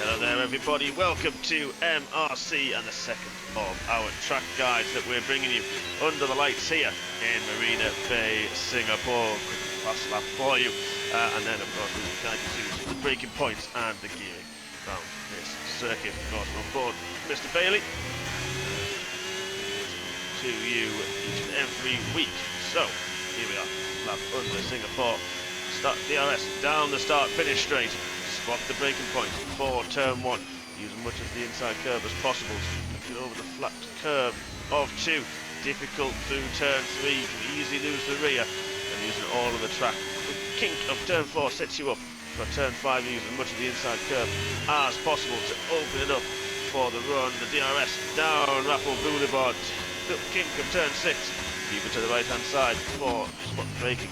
Hello there everybody, welcome to MRC and the second of our track guides that we're bringing you under the lights here in Marina Bay, Singapore. Quick fast lap for you, and then of course we'll guide you through the braking points and the gearing around this circuit. Of course, on board Mr. Bailey to you each and every week. So here we are, lap under Singapore. Start DRS down the start finish straight. Spot the braking point for turn 1. Use as much of the inside curve as possible to get over the flat curve of 2. Difficult through turn 3. You can easily lose the rear and using all of the track. The kink of turn 4 sets you up for turn 5. Use as much of the inside curve as possible to open it up for the run. The DRS down Raffle Boulevard. The kink of turn 6. Keep it to the right hand side for spot braking.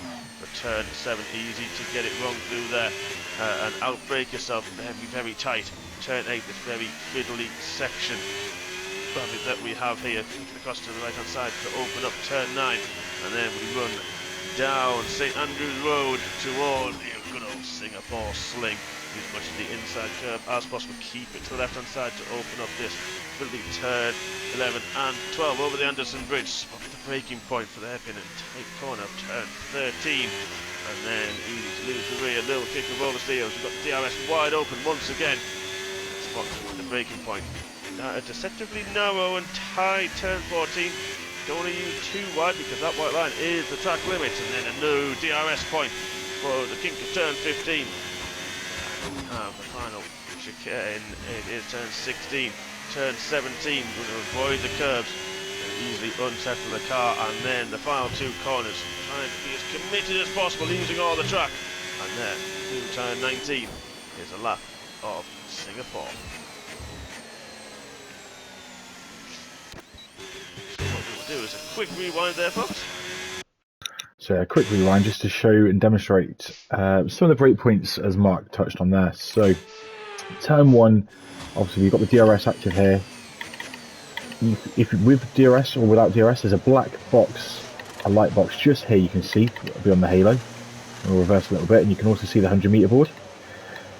Turn 7, easy to get it wrong through there and outbrake yourself very tight. Turn 8, this very fiddly section that we have here, across to the right hand side to open up turn 9, and then we run down St Andrews Road toward the good old Singapore sling. Use much of the inside curve as possible. Keep it to the left hand side to open up this fiddly turn 11 and 12 over the Anderson Bridge. Spot the braking point for the hairpin and tight corner of turn 13, and then easy to lose the rear. Little kick of roller steers. We've got the DRS wide open once again. Spot the braking point. A deceptively narrow and tight turn 14. Don't want to use too wide because that white line is the track limit, and then a new DRS point for the kink of turn 15. And we have the final chicane. It is turn 16. Turn 17. We're going to avoid the curbs and easily unsettle the car, and then the final 2 corners. Trying to be as committed as possible, using all the track. And then through turn 19 is a lap of Singapore. So what we'll do is a quick rewind there, folks. So a quick rewind just to show and demonstrate some of the brake points as Mark touched on there. So turn 1, obviously we've got the DRS active here. If with DRS or without DRS, there's a black box, a light box just here you can see, it'll be on the halo. We'll reverse a little bit and you can also see the 100 meter board.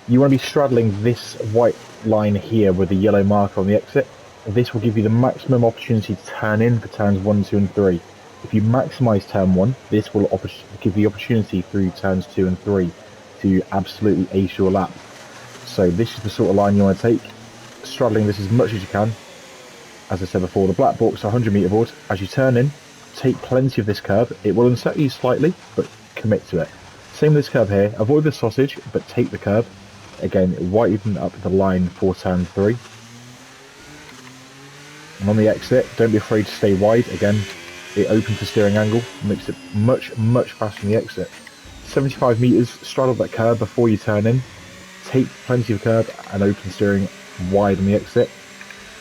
You want to be straddling this white line here with the yellow marker on the exit. This will give you the maximum opportunity to turn in for turns 1, 2 and 3. If you maximise turn 1, this will give you the opportunity through turns 2 and 3 to absolutely ace your lap. So this is the sort of line you want to take, straddling this as much as you can. As I said before, the black box, 100 meter board. As you turn in, take plenty of this curve. It will unsettle you slightly, but commit to it. Same with this curve here. Avoid the sausage, but take the curve. Again, widen up the line for turn 3. And on the exit, don't be afraid to stay wide. Again, it opens the steering angle, makes it much faster on the exit. 75 meters, straddle that curve before you turn in. Take plenty of curve and open steering wide on the exit.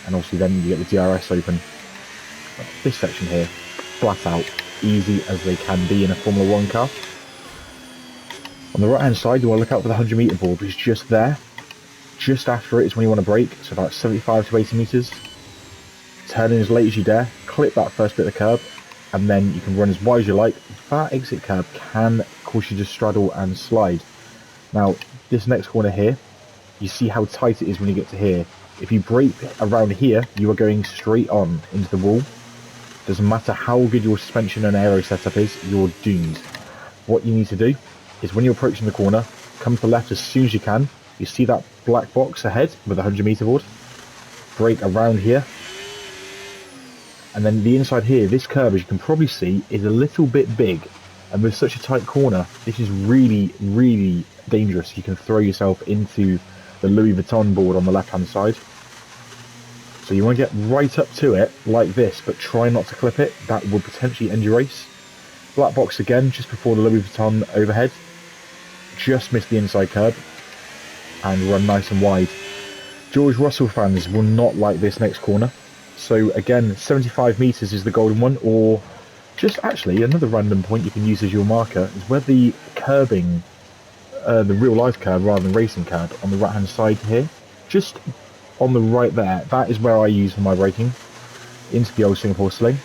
And obviously then you get the DRS open. This section here, flat out, easy as they can be in a Formula 1 car. On the right hand side, you want to look out for the 100 meter board, which is just there. Just after it is when you want to brake, so about 75 to 80 meters. Turn in as late as you dare, clip that first bit of the curb, and then you can run as wide as you like. That exit curb can cause you to straddle and slide. Now, this next corner here, you see how tight it is when you get to here. If you brake around here, you are going straight on into the wall. Doesn't matter how good your suspension and aero setup is, you're doomed. What you need to do is when you're approaching the corner, come to the left as soon as you can. You see that black box ahead with the 100 meter board. Brake around here. And then the inside here, this curve, as you can probably see, is a little bit big. And with such a tight corner, this is really dangerous. You can throw yourself into the Louis Vuitton board on the left hand side. So you want to get right up to it like this, but try not to clip it. That would potentially end your race. Black box again, just before the Louis Vuitton overhead. Just miss the inside curb and run nice and wide. George Russell fans will not like this next corner. So again, 75 meters is the golden one, or just actually another random point you can use as your marker is where the curbing, the real life curb rather than racing curb on the right hand side here, just on the right there, that is where I use for my braking into the old Singapore sling.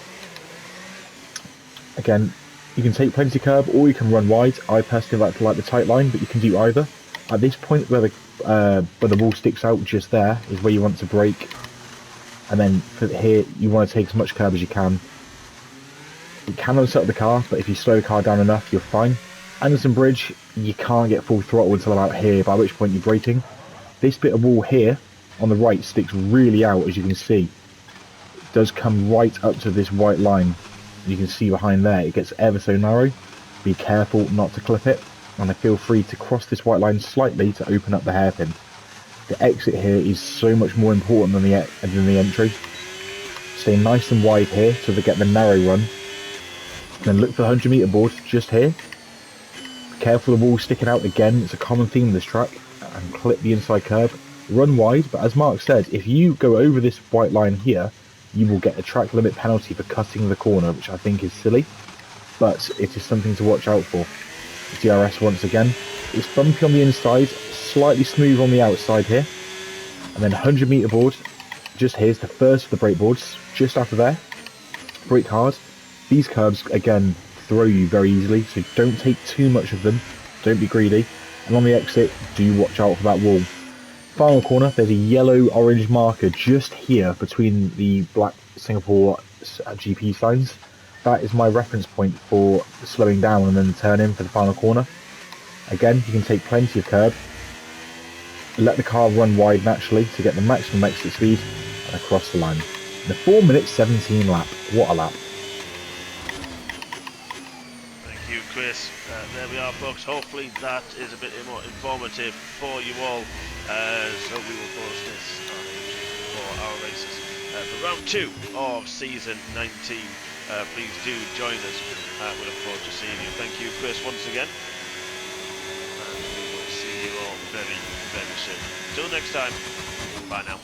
Again, you can take plenty curb or you can run wide. I personally like to like the tight line, but you can do either. At this point where the where the wall sticks out just there is where you want to brake. And then for here, you want to take as much curb as you can. It can unsettle the car, but if you slow the car down enough, you're fine. Anderson Bridge, you can't get full throttle until about here, by which point you're braking. This bit of wall here, on the right, sticks really out, as you can see. It does come right up to this white line. You can see behind there, it gets ever so narrow. Be careful not to clip it, and feel free to cross this white line slightly to open up the hairpin. The exit here is so much more important than the entry. Stay nice and wide here so they get the narrow run. Then look for the 100 metre board just here. Be careful of the wall sticking out again, it's a common theme in this track. And clip the inside curb. Run wide, but as Mark said, if you go over this white line here, you will get a track limit penalty for cutting the corner, which I think is silly. But it is something to watch out for. DRS once again. It's bumpy on the inside, slightly smooth on the outside here. And then 100 metre board, just here's the first of the brake boards, just after there. Brake hard. These curbs, again, throw you very easily, so don't take too much of them. Don't be greedy. And on the exit, do watch out for that wall. Final corner, there's a yellow-orange marker just here between the black Singapore GP signs. That is my reference point for slowing down and then turn in for the final corner. Again, you can take plenty of curb. Let the car run wide naturally to get the maximum exit speed and across the line. The 4 minute 17 lap. What a lap. Thank you, Chris. There we are, folks. Hopefully that is a bit more informative for you all. So we will post this on YouTube for our races. For round 2 of season 19. Please do join us. We look forward to seeing you. Thank you, Chris, once again. And we will see you all very, very soon. Till next time, bye now.